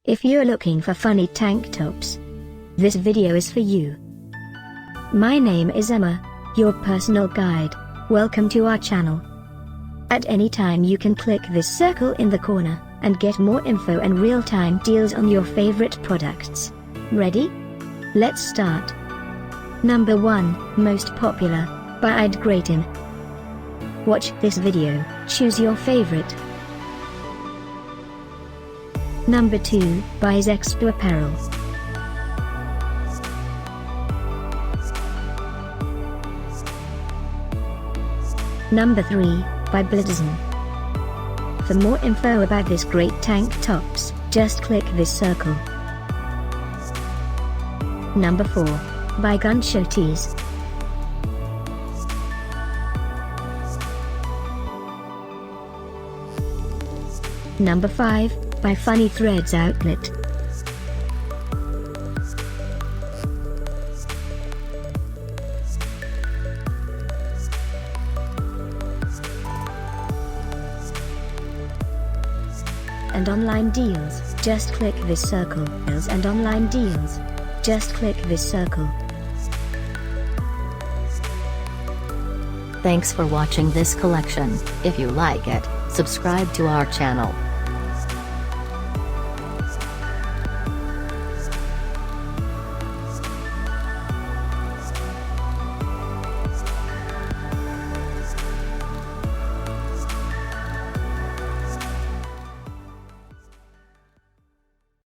If you're looking for funny tank tops, this video is for you. My name is Emma, your personal guide. Welcome to our channel. At any time you can click this circle in the corner, and get more info and real-time deals on your favorite products. Ready? Let's start. Number 1, Most Popular, by Idgreatim. Watch this video, choose your favorite. Number 2, by Zexpa Apparel. Number 3, by Blittzen. For more info about this great tank tops, just click this circle. Number 4, by GunShowTees. Number 5, by Funny Threads Outlet. And online deals, just click this circle. And online deals, just click this circle. Thanks for watching this collection. If you like it, subscribe to our channel.